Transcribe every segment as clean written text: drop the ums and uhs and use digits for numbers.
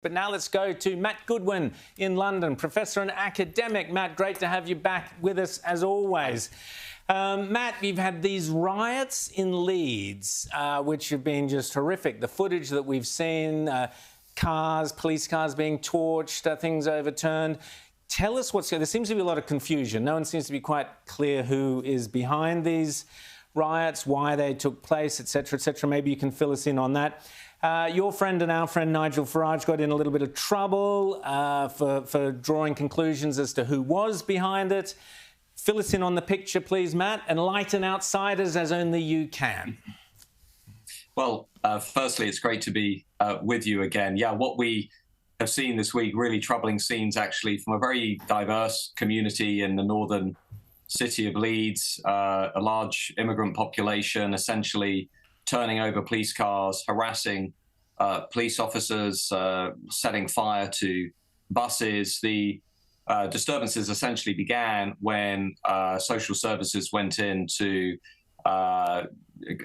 But now let's go to Matt Goodwin in London, professor and academic. Matt, great to have you back with us as always. Matt, you've had these riots in Leeds, which have been just horrific. The footage that we've seen, police cars being torched, things overturned. Tell us what's going on. There seems to be a lot of confusion. No one seems to be quite clear who is behind these riots, why they took place, etc., etc. Maybe you can fill us in on that. Your friend and our friend Nigel Farage got in a little bit of trouble for drawing conclusions as to who was behind it. Fill us in on the picture, please, Matt, and lighten outsiders as only you can. Well, firstly, it's great to be with you again. Yeah, what we have seen this week, really troubling scenes, actually, from a very diverse community in the northern city of Leeds, a large immigrant population, essentially turning over police cars, harassing police officers, setting fire to buses. The disturbances essentially began when social services went in to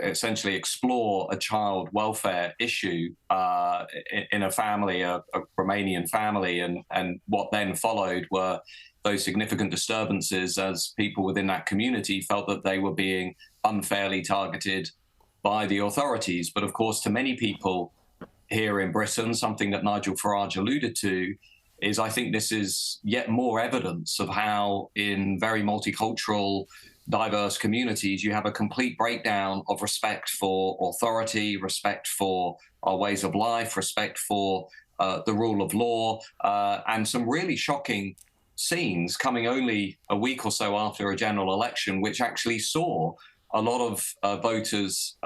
essentially explore a child welfare issue in a family, a Romanian family, and what then followed were those significant disturbances as people within that community felt that they were being unfairly targeted by the authorities. But of course, to many people here in Britain, something that Nigel Farage alluded to is, I think this is yet more evidence of how in very multicultural, diverse communities, you have a complete breakdown of respect for authority, respect for our ways of life, respect for the rule of law, and some really shocking scenes coming only a week or so after a general election, which actually saw a lot of voters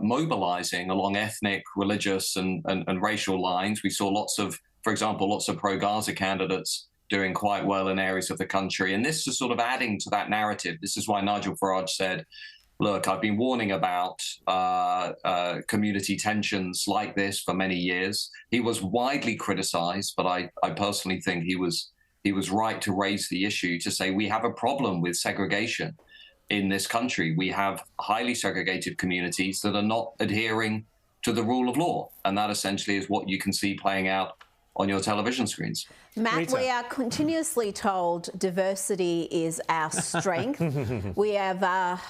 mobilizing along ethnic, religious, and racial lines. We saw lots of, for example, lots of pro-Gaza candidates doing quite well in areas of the country. And this is sort of adding to that narrative. This is why Nigel Farage said, look, I've been warning about community tensions like this for many years. He was widely criticized, but I personally think he was right to raise the issue, to say we have a problem with segregation in this country. We have highly segregated communities that are not adhering to the rule of law. And that essentially is what you can see playing out on your television screens. Matt, Rita. We are continuously told diversity is our strength. We have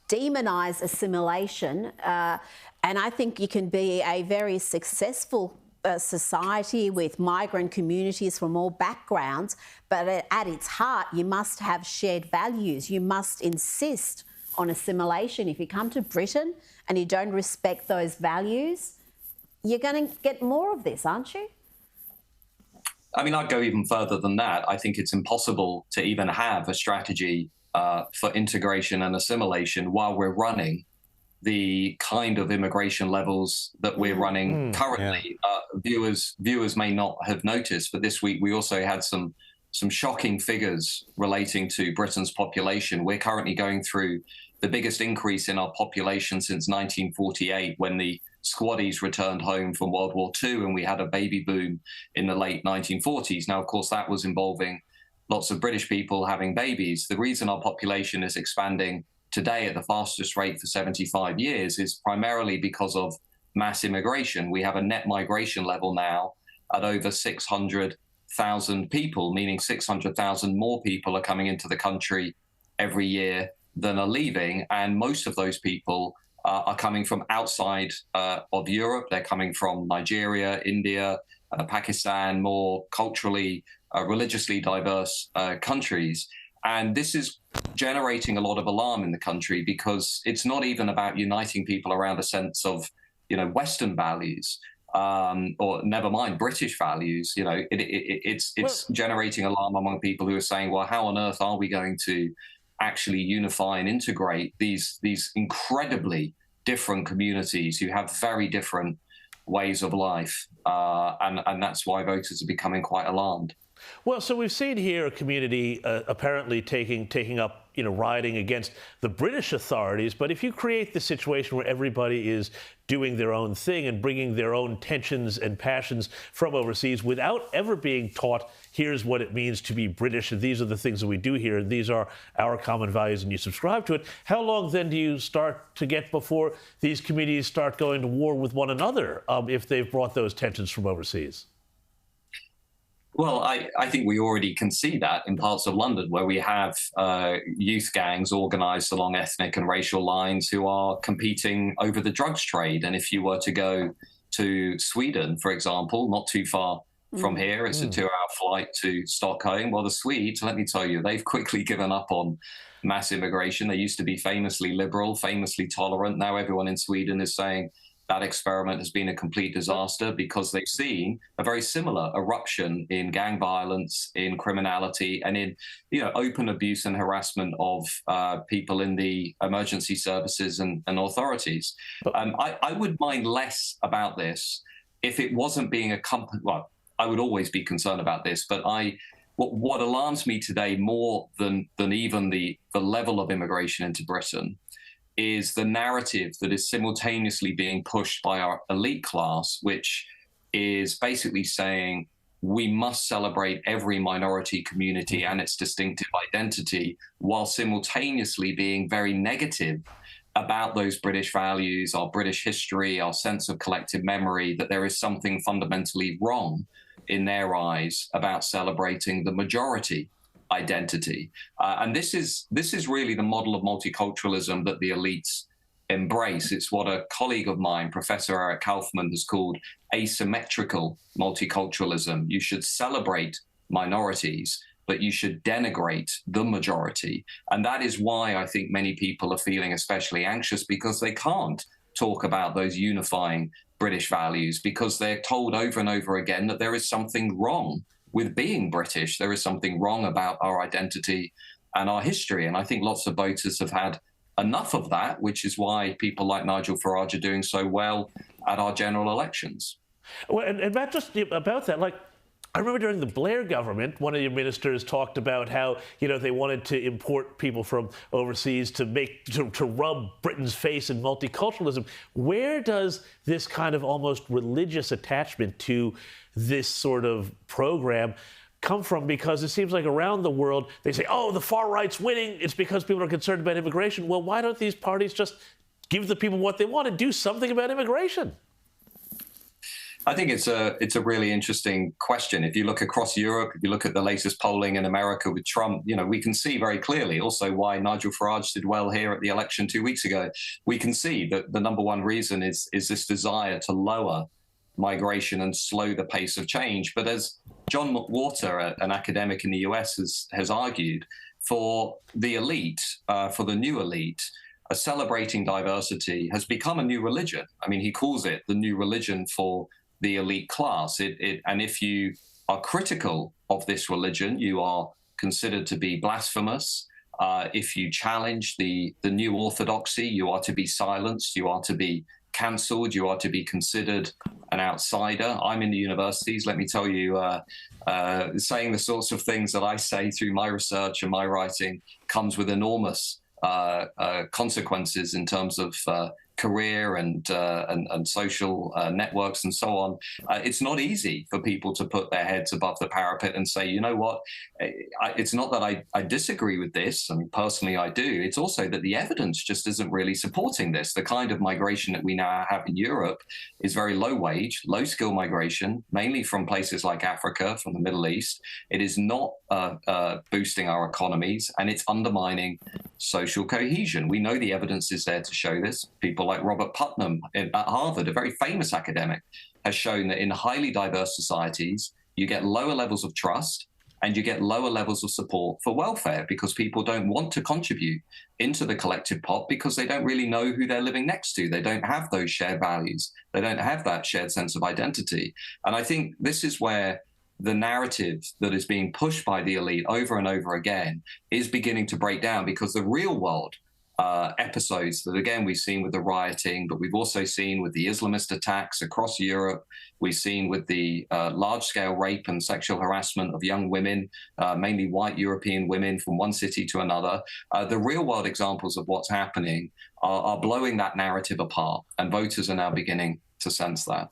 demonised assimilation, and I think you can be a very successful society with migrant communities from all backgrounds, but at its heart, you must have shared values. You must insist on assimilation. If you come to Britain and you don't respect those values, you're going to get more of this, aren't you? I mean, I'd go even further than that. I think it's impossible to even have a strategy for integration and assimilation while we're running the kind of immigration levels that we're running currently. Yeah. Viewers may not have noticed, but this week we also had some shocking figures relating to Britain's population. We're currently going through the biggest increase in our population since 1948, when the squaddies returned home from World War II and we had a baby boom in the late 1940s. Now, of course, that was involving lots of British people having babies. The reason our population is expanding today at the fastest rate for 75 years is primarily because of mass immigration. We have a net migration level now at over 600,000 people, meaning 600,000 more people are coming into the country every year than are leaving. And most of those people are coming from outside of Europe. They're coming from Nigeria, India, Pakistan, more culturally, religiously diverse countries. And this is generating a lot of alarm in the country, because it's not even about uniting people around a sense of, Western values, or never mind British values. It's generating alarm among people who are saying, well, how on earth are we going to actually unify and integrate these incredibly different communities who have very different ways of life? And that's why voters are becoming quite alarmed. Well, so we've seen here a community apparently taking up, rioting against the British authorities. But if you create the situation where everybody is doing their own thing and bringing their own tensions and passions from overseas without ever being taught, here's what it means to be British, and these are the things that we do here, and these are our common values, and you subscribe to it, how long then do you start to get before these communities start going to war with one another if they've brought those tensions from overseas? Well, I think we already can see that in parts of London where we have youth gangs organized along ethnic and racial lines who are competing over the drugs trade. And if you were to go to Sweden, for example, not too far from here, it's a 2-hour flight to Stockholm. Well, the Swedes, let me tell you, they've quickly given up on mass immigration. They used to be famously liberal, famously tolerant. Now everyone in Sweden is saying that experiment has been a complete disaster because they've seen a very similar eruption in gang violence, in criminality, and in open abuse and harassment of people in the emergency services and authorities. I would mind less about this if it wasn't being accompanied. Well, I would always be concerned about this, but what alarms me today more than even the level of immigration into Britain is the narrative that is simultaneously being pushed by our elite class, which is basically saying we must celebrate every minority community and its distinctive identity, while simultaneously being very negative about those British values, our British history, our sense of collective memory, that there is something fundamentally wrong in their eyes about celebrating the majority identity. And this is really the model of multiculturalism that the elites embrace. It's what a colleague of mine, Professor Eric Kaufman, has called asymmetrical multiculturalism. You should celebrate minorities, but you should denigrate the majority. And that is why I think many people are feeling especially anxious, because they can't talk about those unifying British values, because they're told over and over again that there is something wrong with being British. There is something wrong about our identity and our history. And I think lots of voters have had enough of that, which is why people like Nigel Farage are doing so well at our general elections. Well, and Matt, just about that, I remember during the Blair government, one of your ministers talked about how, they wanted to import people from overseas to rub Britain's face in multiculturalism. Where does this kind of almost religious attachment to this sort of program come from? Because it seems like around the world, they say, oh, the far right's winning. It's because people are concerned about immigration. Well, why don't these parties just give the people what they want and do something about immigration? I think it's a really interesting question. If you look across Europe, if you look at the latest polling in America with Trump, we can see very clearly also why Nigel Farage did well here at the election 2 weeks ago. We can see that the number one reason is this desire to lower migration and slow the pace of change. But as John McWhorter, an academic in the US, has argued, for the elite, for the new elite, celebrating diversity has become a new religion. I mean, he calls it the new religion for the elite class. And if you are critical of this religion, you are considered to be blasphemous. If you challenge the new orthodoxy, you are to be silenced, you are to be cancelled, you are to be considered an outsider. I'm in the universities, let me tell you, saying the sorts of things that I say through my research and my writing comes with enormous consequences in terms of career and social networks and so on. It's not easy for people to put their heads above the parapet and say, you know what, it's not that I disagree with this. I mean, personally, I do. It's also that the evidence just isn't really supporting this. The kind of migration that we now have in Europe is very low wage, low skill migration, mainly from places like Africa, from the Middle East. It is not boosting our economies, and it's undermining social cohesion. We know the evidence is there to show this. People like Robert Putnam at Harvard, a very famous academic, has shown that in highly diverse societies, you get lower levels of trust and you get lower levels of support for welfare, because people don't want to contribute into the collective pot because they don't really know who they're living next to. They don't have those shared values. They don't have that shared sense of identity. And I think this is where the narrative that is being pushed by the elite over and over again is beginning to break down, because the real world episodes that, again, we've seen with the rioting, but we've also seen with the Islamist attacks across Europe, we've seen with the large-scale rape and sexual harassment of young women, mainly white European women, from one city to another. The real-world examples of what's happening are blowing that narrative apart, and voters are now beginning to sense that.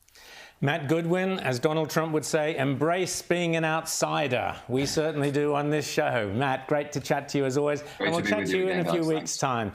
Matt Goodwin, as Donald Trump would say, embrace being an outsider. We certainly do on this show. Matt, great to chat to you as always. Great and we'll chat to you in a few weeks' time.